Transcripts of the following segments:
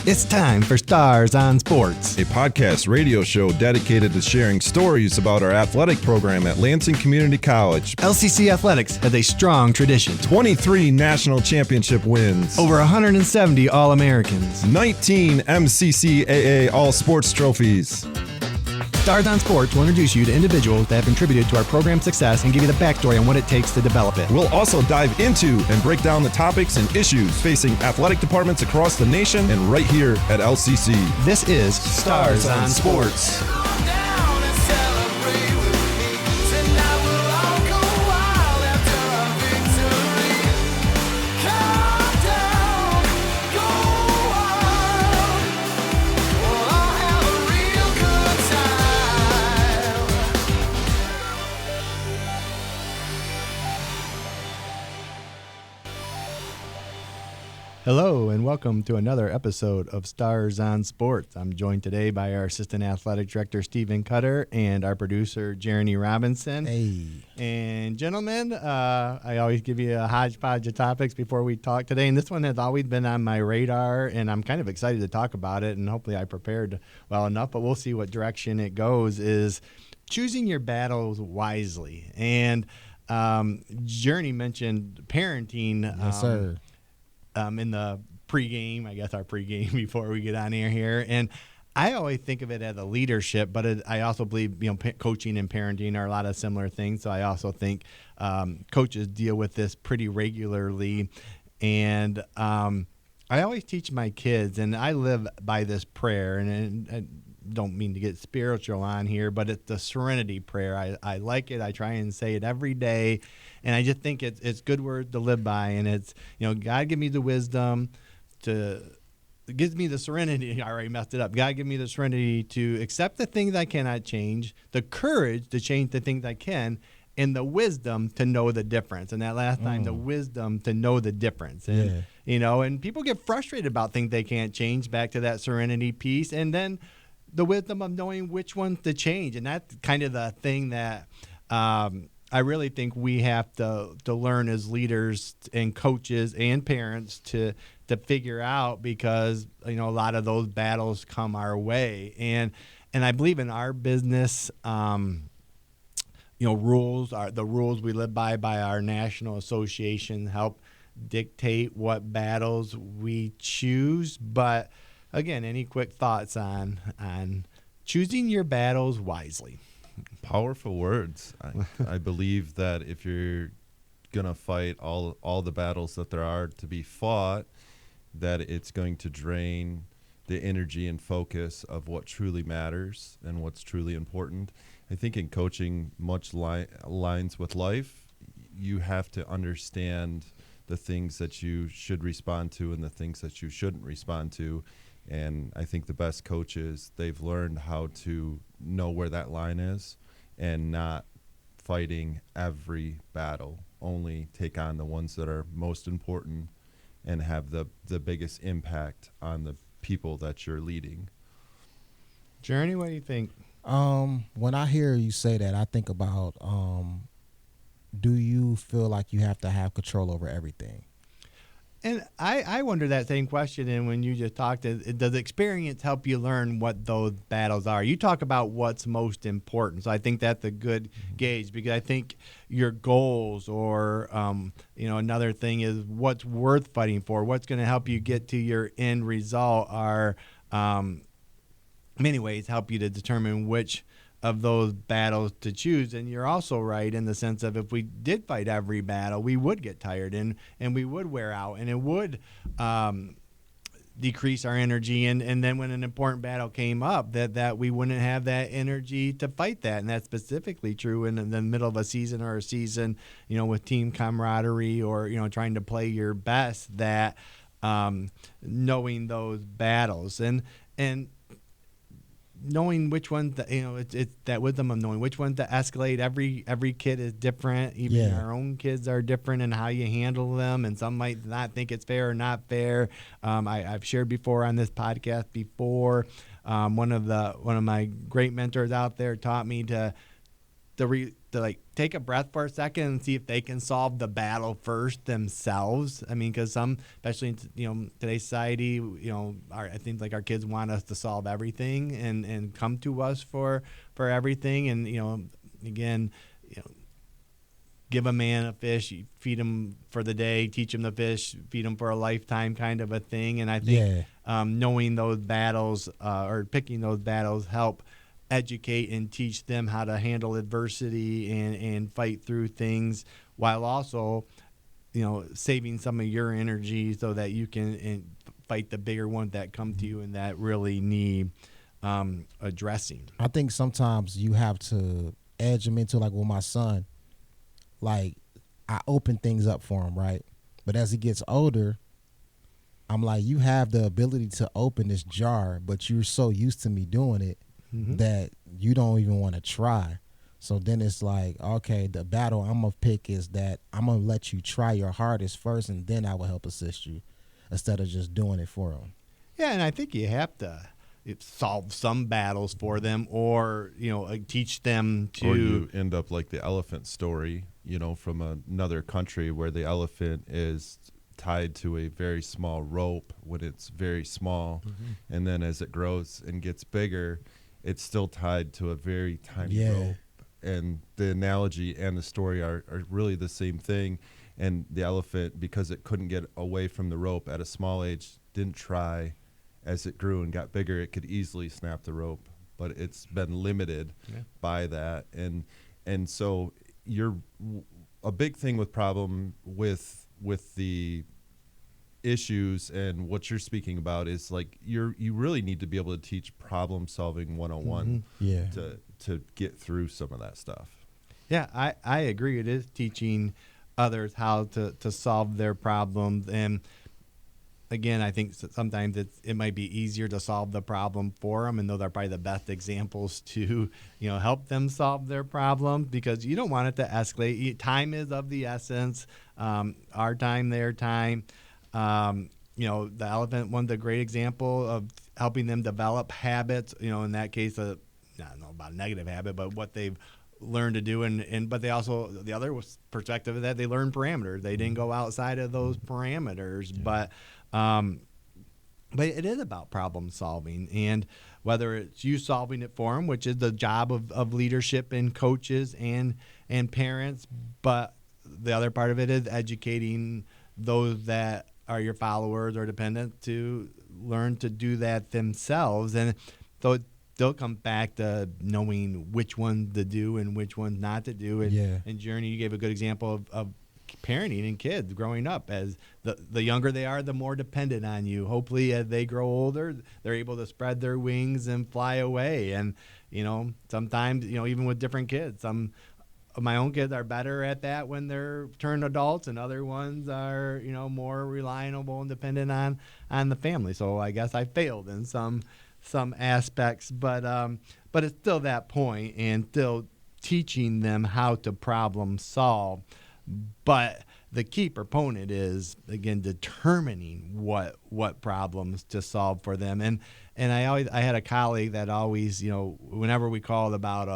It's time for Stars on Sports, a podcast radio show dedicated to sharing stories about our athletic program at Lansing Community College. LCC Athletics has a strong tradition. 23 national championship wins. Over 170 All-Americans. 19 MCCAA All-Sports trophies. Stars on Sports will introduce you to individuals that have contributed to our program's success and give you the backstory on what it takes to develop it. We'll also dive into and break down the topics and issues facing athletic departments across the nation and right here at LCC. This is Stars on Sports. Hello and welcome to another episode of Stars on Sports. I'm joined today by our Assistant Athletic Director, Stephen Cutter, and our producer, Jereny Robinson. Hey. And gentlemen, I always give you a hodgepodge of topics before we talk today, and this one has always been on my radar, and I'm kind of excited to talk about it, and hopefully I prepared well enough, but we'll see what direction it goes, is choosing your battles wisely. And Jereny mentioned parenting. Yes, sir. In the pregame, I guess our pregame before we get on air here. And I always think of it as a leadership, but I also believe, coaching and parenting are a lot of similar things. So I also think coaches deal with this pretty regularly. And I always teach my kids, and I live by this prayer, and I don't mean to get spiritual on here, but it's the serenity prayer. I like it. I try and say it every day. And I just think it's good word to live by, and it's, God give me the wisdom gives me the serenity. I already messed it up. God give me the serenity to accept the things I cannot change, the courage to change the things I can, and the wisdom to know the difference. And that last time, the wisdom to know the difference. And, and people get frustrated about things they can't change, back to that serenity piece. And then the wisdom of knowing which ones to change. And that's kind of the thing that I really think we have to learn as leaders and coaches and parents to figure out, because a lot of those battles come our way, and I believe in our business, rules are the rules we live by our national association help dictate what battles we choose. But again, any quick thoughts on choosing your battles wisely? Powerful words. I believe that if you're going to fight all the battles that there are to be fought, that it's going to drain the energy and focus of what truly matters and what's truly important. I think in coaching, much lines with life, you have to understand the things that you should respond to and the things that you shouldn't respond to. And I think the best coaches, they've learned how to know where that line is and not fighting every battle, only take on the ones that are most important and have the biggest impact on the people that you're leading. Jereny, what do you think? When I hear you say that, I think about, do you feel like you have to have control over everything? And I wonder that same question. And when you just talked, does experience help you learn what those battles are? You talk about what's most important. So I think that's a good gauge, because I think your goals or, another thing is what's worth fighting for, what's going to help you get to your end result are many ways help you to determine which of those battles to choose. And you're also right in the sense of, if we did fight every battle, we would get tired and we would wear out, and it would decrease our energy. And then when an important battle came up, that we wouldn't have that energy to fight that. And that's specifically true in the middle of a season or a season, with team camaraderie or, trying to play your best, that knowing those battles and knowing which ones that, it's that wisdom of knowing which ones to escalate. Every kid is different. Even our own kids are different in how you handle them, and some might not think it's fair or not fair. I've shared before on this podcast before. One of my great mentors out there taught me to to like take a breath for a second and see if they can solve the battle first themselves. I mean, because some, especially in today's society, I think like our kids want us to solve everything and come to us for everything. And again, give a man a fish, you feed him for the day, teach him the fish, feed him for a lifetime kind of a thing. And I think knowing those battles or picking those battles help educate and teach them how to handle adversity and fight through things, while also saving some of your energy so that you can fight the bigger ones that come to you and that really need addressing. I think sometimes you have to edge them into, like with my son, like I open things up for him, right? But as he gets older, I'm like, you have the ability to open this jar, but you're so used to me doing it that you don't even want to try. So then it's like, okay, the battle I'm going to pick is that I'm going to let you try your hardest first, and then I will help assist you instead of just doing it for them. Yeah, and I think you have to solve some battles for them, or teach them to. Or you end up like the elephant story, from another country where the elephant is tied to a very small rope when it's very small, and then as it grows and gets bigger, it's still tied to a very tiny rope. And the analogy and the story are really the same thing. And the elephant, because it couldn't get away from the rope at a small age, didn't try. As it grew and got bigger, it could easily snap the rope, but it's been limited by that. And so a big thing with problem with the issues and what you're speaking about is like you really need to be able to teach problem solving 101 to get through some of that stuff. Yeah, I agree. It is teaching others how to solve their problems. And again, I think sometimes it might be easier to solve the problem for them, and those are probably the best examples to help them solve their problems, because you don't want it to escalate. Time is of the essence. Our time, their time. The elephant one's a great example of helping them develop habits. In that case, I don't know about a negative habit, but what they've learned to do, but they also, the other perspective of that, they learn parameters. They didn't go outside of those parameters, but it is about problem solving, and whether it's you solving it for them, which is the job of leadership and coaches and parents, but the other part of it is educating those that are your followers or dependents to learn to do that themselves. And so they'll come back to knowing which ones to do and which ones not to do. And Jereny, you gave a good example of parenting and kids growing up. As the younger they are, the more dependent on you. Hopefully, as they grow older, they're able to spread their wings and fly away. And sometimes even with different kids, some of my own kids are better at that when they're turned adults, and other ones are more reliable and dependent on the family. So I guess I failed in some aspects, but it's still that point, and still teaching them how to problem solve. But the key proponent is, again, determining what problems to solve for them. And I had a colleague that always, whenever we called about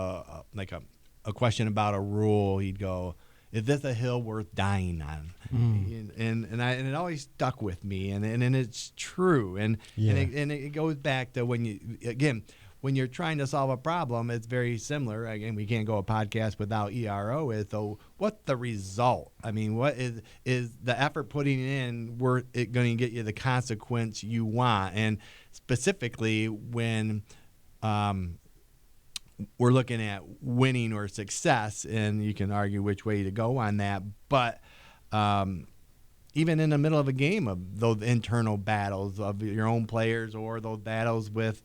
a question about a rule, he'd go, "Is this a hill worth dying on?" And it always stuck with me, and it's true. And it goes back to when you're trying to solve a problem, it's very similar. Again, we can't go a podcast without ERO. So what's the result? I mean, what is the effort putting in worth it going to get you the consequence you want? And specifically when we're looking at winning or success, and you can argue which way to go on that, but even in the middle of a game, of those internal battles of your own players, or those battles with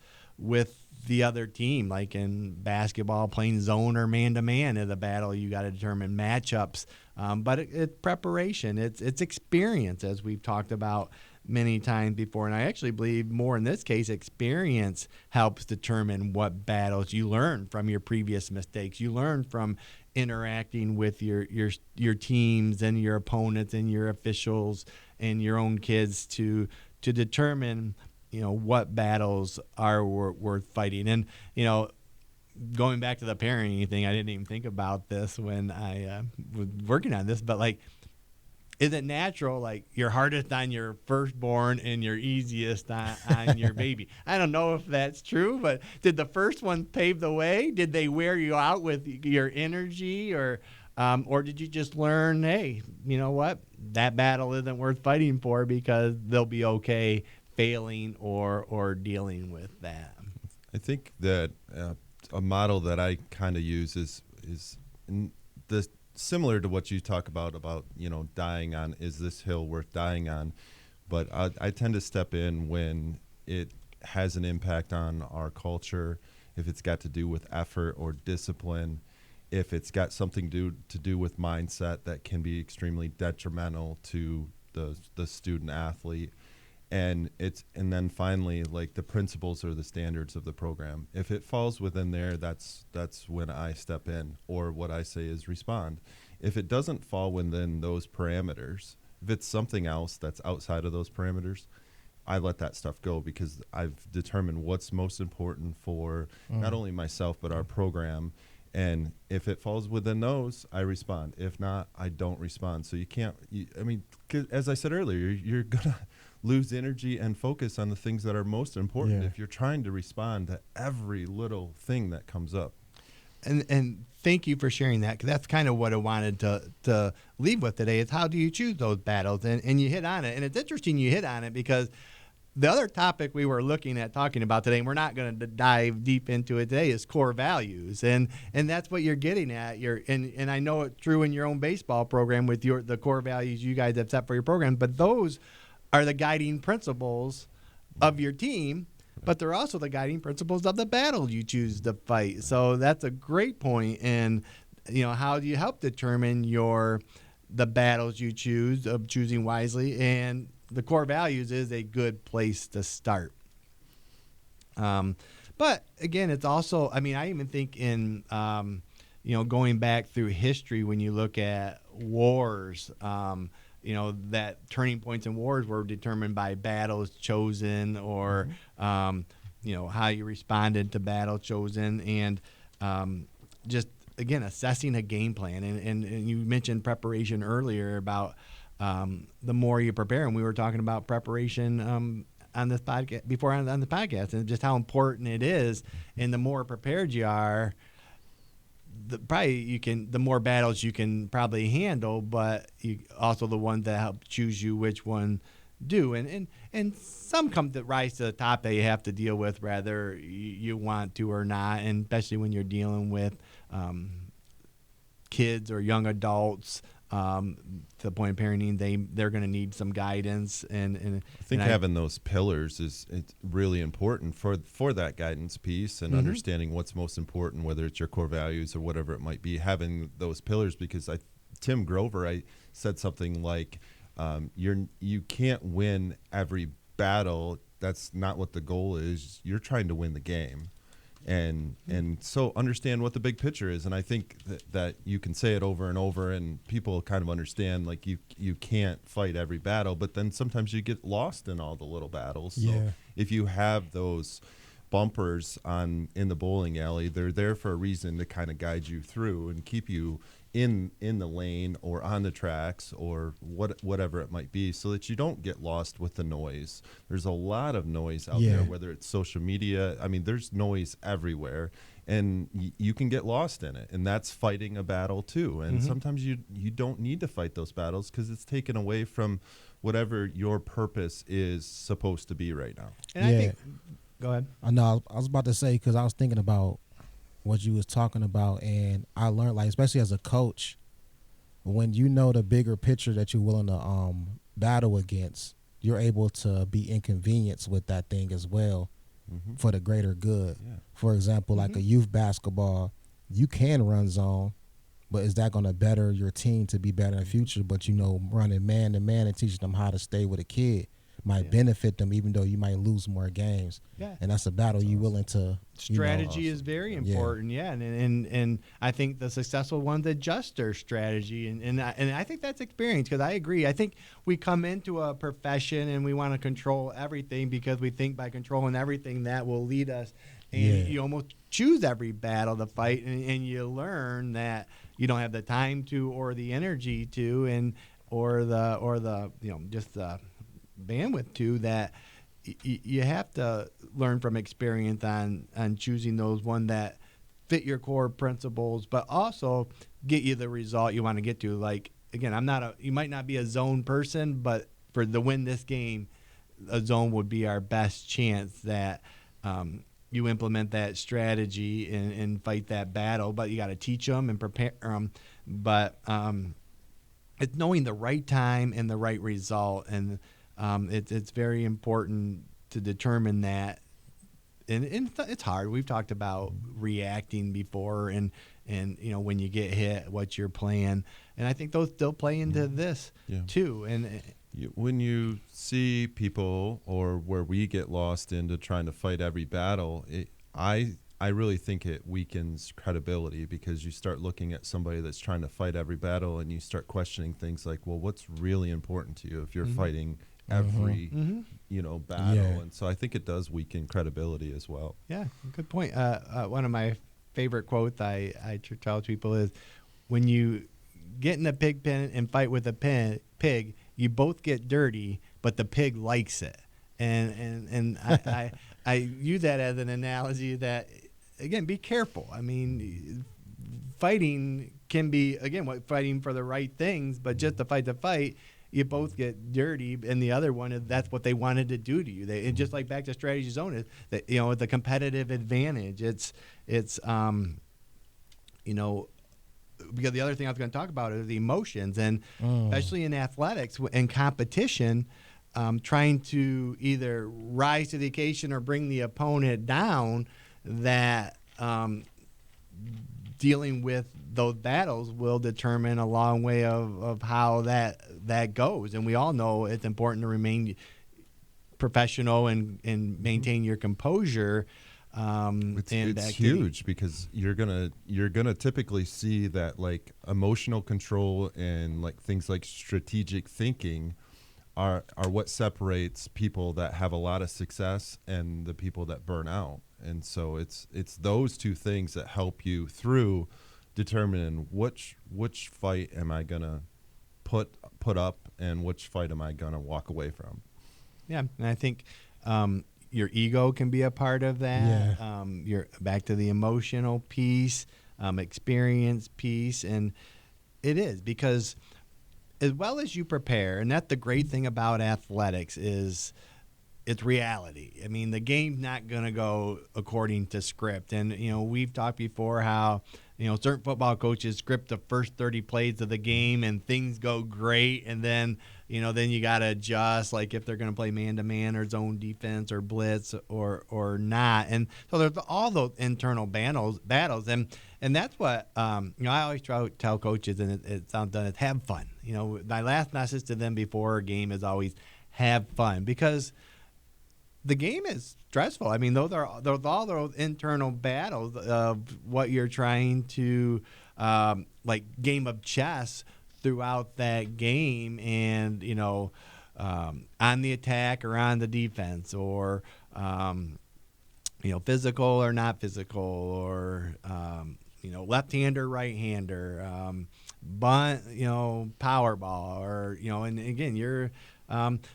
the other team, like in basketball, playing zone or man-to-man is a battle. You got to determine matchups, but it's preparation, it's experience, as we've talked about many times before. And I actually believe more in this case, experience helps determine what battles you learn from your previous mistakes. You learn from interacting with your teams and your opponents and your officials and your own kids to determine what battles are worth fighting. And going back to the parenting thing, I didn't even think about this when I was working on this, but like, is it natural, like you're hardest on your firstborn and you're easiest on your baby? I don't know if that's true, but did the first one pave the way? Did they wear you out with your energy, or did you just learn, hey, you know what, that battle isn't worth fighting for because they'll be okay failing or dealing with that? I think that a model that I kind of use is the similar to what you talk about dying on, is this hill worth dying on? But I tend to step in when it has an impact on our culture, if it's got to do with effort or discipline, if it's got something to do with mindset that can be extremely detrimental to the student athlete. And then finally, like, the principles or the standards of the program. If it falls within there, that's when I step in, or what I say is respond. If it doesn't fall within those parameters, if it's something else that's outside of those parameters, I let that stuff go, because I've determined what's most important for not only myself but our program. And if it falls within those, I respond. If not, I don't respond. So you can't. As I said earlier, you're gonna lose energy and focus on the things that are most important if you're trying to respond to every little thing that comes up. And thank you for sharing that, because that's kind of what I wanted to leave with today, is how do you choose those battles? And you hit on it. And it's interesting you hit on it, because the other topic we were looking at talking about today, and we're not going to dive deep into it today, is core values. And that's what you're getting at. And I know it's true in your own baseball program with the core values you guys have set for your program, but those are the guiding principles of your team, but they're also the guiding principles of the battle you choose to fight. So that's a great point. And, how do you help determine the battles you choose, of choosing wisely? And the core values is a good place to start. But again, it's also, I even think in, going back through history, when you look at wars, that turning points in wars were determined by battles chosen, or, how you responded to battle chosen, and just, again, assessing a game plan. And you mentioned preparation earlier about the more you prepare, and we were talking about preparation on this podcast before on the podcast, and just how important it is. And the more prepared you are, the more battles you can probably handle, but you also the ones that help choose you which one do. And some come to rise to the top that you have to deal with whether you want to or not, and especially when you're dealing with kids or young adults. To the point of parenting, they're going to need some guidance, and I think having those pillars it's really important for that guidance piece, and understanding what's most important, whether it's your core values or whatever it might be. Having those pillars, because Tim Grover said something like, you can't win every battle. That's not what the goal is. You're trying to win the game. And so understand what the big picture is. And I think that you can say it over and over, and people kind of understand, like, you can't fight every battle, but then sometimes you get lost in all the little battles. So if you have those bumpers in the bowling alley, they're there for a reason, to kind of guide you through and keep you in the lane or on the tracks or whatever it might be, so that you don't get lost with the noise. There's a lot of noise out there, whether it's social media. There's noise everywhere, and you can get lost in it, and that's fighting a battle too. And sometimes you don't need to fight those battles, because it's taken away from whatever your purpose is supposed to be right now. And I think, go ahead. I know I was about to say, because I was thinking about what you was talking about, and I learned, like, especially as a coach, when you know the bigger picture that you're willing to battle against, you're able to be inconvenienced with that thing as well, for the greater good. For example, like a youth basketball, you can run zone, but is that going to better your team to be better in the future? But running man to man and teaching them how to stay with a kid, might benefit them, even though you might lose more games. Yeah. And that's a battle you willing to. Strategy is very important, and I think the successful ones adjust their strategy, and I think that's experience, because I agree. I think we come into a profession and we want to control everything because we think by controlling everything that will lead us, and you almost choose every battle to fight, and you learn that you don't have the time to, or the energy to, or the just the bandwidth to, that you have to learn from experience on choosing those one that fit your core principles, but also get you the result you want to get to. Like, again, you might not be a zone person, but for to win this game, a zone would be our best chance that you implement that strategy and fight that battle. But you got to teach them and prepare them. But it's knowing the right time and the right result, and it's very important to determine that, and it's hard. We've talked about reacting before, and when you get hit, what's your plan? And I think those still play into this too. And when you see people, or where we get lost into trying to fight every battle, I really think it weakens credibility, because you start looking at somebody that's trying to fight every battle, and you start questioning things like, well, what's really important to you if you're fighting every battle? And so I think it does weaken credibility as well. Yeah, good point. One of my favorite quotes I tell people is, when you get in a pig pen and fight with a pig, you both get dirty, but the pig likes it. And I use that as an analogy that, again, be careful. I mean, fighting can be, again, fighting for the right things, but just to fight, you both get dirty, and the other one, that's what they wanted to do to you. And just like back to strategy zone, is that, the competitive advantage. It's because the other thing I was going to talk about is the emotions, and especially in athletics and competition, trying to either rise to the occasion or bring the opponent down, that dealing with those battles will determine a long way of how that goes. And we all know it's important to remain professional and maintain your composure. It's huge, because you're gonna typically see that, like, emotional control and like things like strategic thinking are what separates people that have a lot of success and the people that burn out. And so it's those two things that help you through determining which fight am I gonna put up, and which fight am I gonna walk away from. Yeah, and I think your ego can be a part of that. Yeah. You're back to the emotional piece, experience piece, and it is, because as well as you prepare, and that's the great thing about athletics, is it's reality. I mean, the game's not going to go according to script. And, we've talked before how, certain football coaches script the first 30 plays of the game and things go great. And then, then you got to adjust, like if they're going to play man-to-man or zone defense or blitz or not. And so there's all those internal battles. And that's what, I always try to tell coaches, and it sounds done, is have fun. My last message to them before a game is always have fun, because the game is stressful. I mean, those are all those internal battles of what you're trying to, like game of chess throughout that game, and on the attack or on the defense, or physical or not physical, or left-hander, right-hander, bunt, power ball, or and again, you're.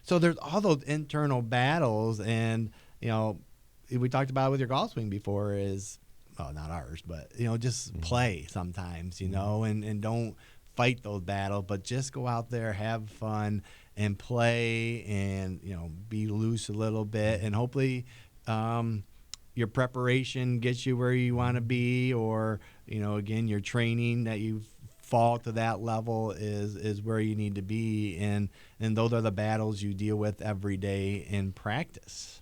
So there's all those internal battles, and we talked about it with your golf swing before, is, well, not ours, but just play sometimes, and don't fight those battles, but just go out there, have fun, and play, and be loose a little bit, and hopefully your preparation gets you where you want to be, or again, your training that you fall to that level is where you need to be, and those are the battles you deal with every day in practice.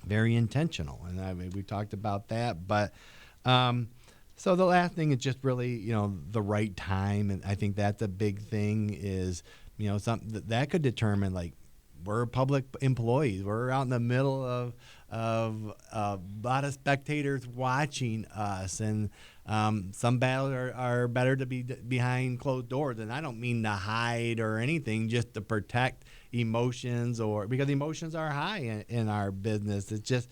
Very intentional, and I mean, we talked about that, but so the last thing is just really the right time, and I think that's a big thing, is something that could determine, like, we're public employees. We're out in the middle of a lot of spectators watching us, and some battles are better to be behind closed doors. And I don't mean to hide or anything, just to protect emotions, or because emotions are high in our business. It's just,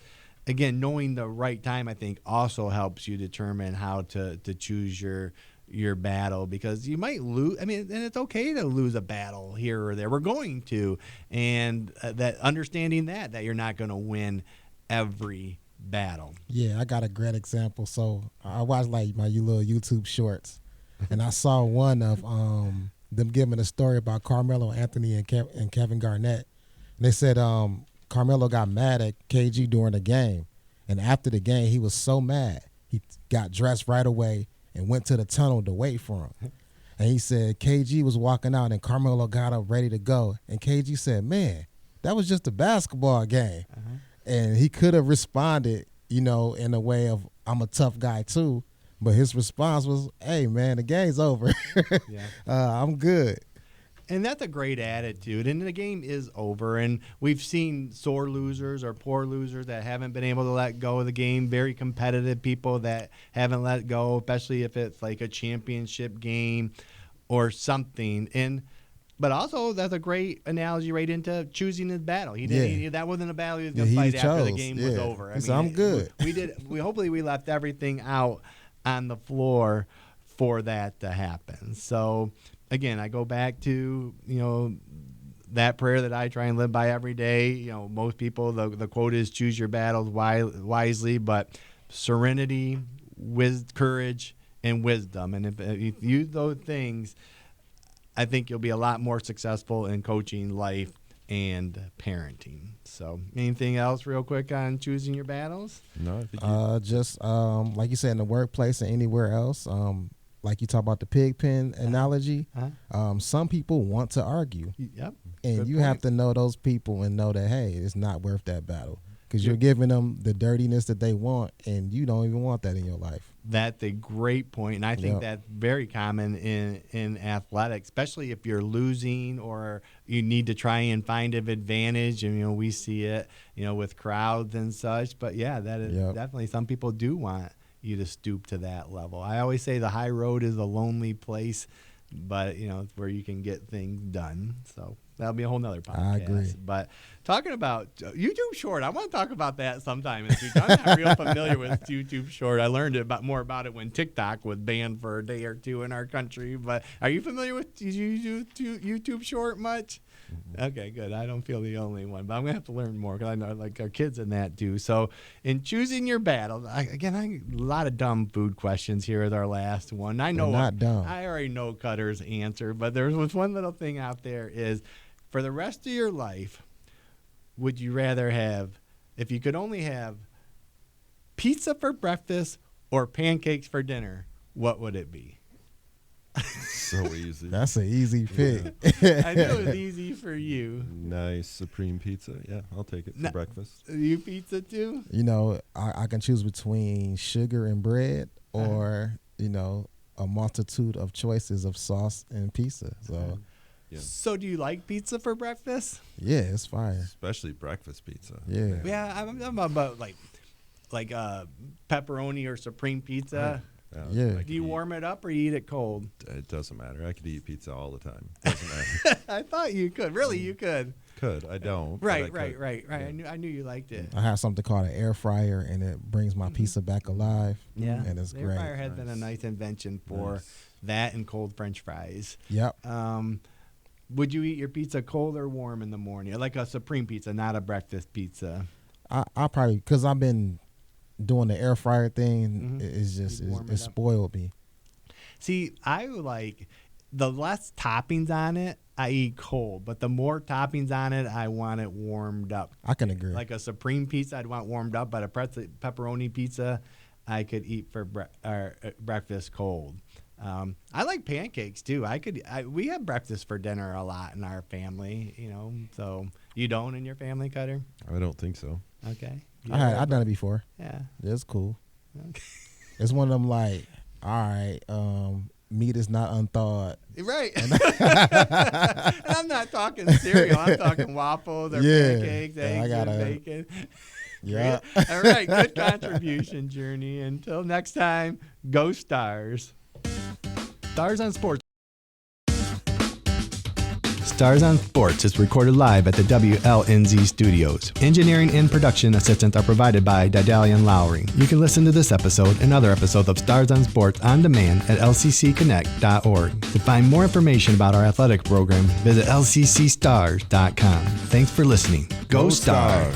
again, knowing the right time, I think, also helps you determine how to choose your battle, because you might lose. I mean, and it's okay to lose a battle here or there. We're going to, and that understanding that you're not going to win every battle. Yeah, I got a great example. So I watched like my little YouTube shorts, and I saw one of them giving a story about Carmelo Anthony and Kevin Garnett. And they said Carmelo got mad at KG during the game, and after the game he was so mad he got dressed right away and went to the tunnel to wait for him. And he said KG was walking out and Carmelo got up ready to go, and KG said, "Man, that was just a basketball game." Uh-huh. And he could have responded, in a way of, "I'm a tough guy too," but his response was, "Hey man, the game's over. Yeah. I'm good." And that's a great attitude. And the game is over. And we've seen sore losers or poor losers that haven't been able to let go of the game. Very competitive people that haven't let go, especially if it's like a championship game or something. But also, that's a great analogy right into choosing his battle. He didn't. That wasn't a battle he was going to fight after the game was over. He said, "I'm good." Hopefully we left everything out on the floor for that to happen. So again, I go back to that prayer that I try and live by every day. Most people, the quote is, "Choose your battles wisely," but serenity, courage, and wisdom. And if you use those things, I think you'll be a lot more successful in coaching, life, and parenting. So anything else real quick on choosing your battles? No, I think just like you said, in the workplace and anywhere else, like you talk about the pig pen analogy, some people want to argue. Yep. And Good you point. have to know those people and know that, hey, it's not worth that battle, because you're giving them the dirtiness that they want, and you don't even want that in your life. That's a great point, and I think that's very common in athletics, especially if you're losing or you need to try and find an advantage. And we see it, with crowds and such. But yeah, that is definitely, some people do want you to stoop to that level. I always say the high road is a lonely place, but it's where you can get things done. So that'll be a whole nother podcast. I agree. But talking about YouTube Short, I want to talk about that sometime this week. I'm not real familiar with YouTube Short. I learned more about it when TikTok was banned for a day or two in our country. But are you familiar with YouTube Short much? Okay, good. I don't feel the only one, but I'm gonna have to learn more, because I know like our kids in that do. So, in choosing your battle, a lot of dumb food questions here is our last one. I know not dumb. I already know Cutter's answer, but there was one little thing out there is, for the rest of your life, would you rather have, if you could only have pizza for breakfast or pancakes for dinner, what would it be? so easy. That's an easy pick. I knew it was easy for you. Nice supreme pizza. Yeah, I'll take it for breakfast. You pizza too? I can choose between sugar and bread, or a multitude of choices of sauce and pizza. So Yeah. So do you like pizza for breakfast? yeah, it's fire. Especially breakfast pizza. Yeah. Yeah, I'm about like pepperoni or supreme pizza. Yeah. I Do you could warm it up or you eat it cold? It doesn't matter. I could eat pizza all the time. Doesn't matter. I thought you could. Really, you could. Could. I don't. but Right. I could. Yeah. I knew you liked it. I have something called an air fryer, and it brings my pizza back alive. Yeah, And it's the air great. fryer has been a nice invention for Nice. that and cold French fries. Yep. Would you eat your pizza cold or warm in the morning? Like a supreme pizza, not a breakfast pizza. I probably, because I've been doing the air fryer thing, Mhm. it's just You warm it it up. spoiled me. See, I like the less toppings on it, I eat cold. But the more toppings on it, I want it warmed up. I can agree. Like a supreme pizza, I'd want warmed up. But a pepperoni pizza, I could eat for breakfast cold. I like pancakes too. We have breakfast for dinner a lot in our family, So you don't in your family, Cutter? I don't think so. Okay. I've done it before. Yeah. It's cool. Okay. It's one of them like, all right, meat is not unthawed. Right. And I'm not talking cereal. I'm talking waffles or pancakes, eggs, and bacon. Yeah. All right. Good contribution, Jereny. Until next time, go Stars. Stars on Sports. Stars on Sports is recorded live at the WLNZ studios. Engineering and production assistance are provided by Didalian Lowry. You can listen to this episode and other episodes of Stars on Sports on demand at lccconnect.org. To find more information about our athletic program, visit lccstars.com. Thanks for listening. Go Stars!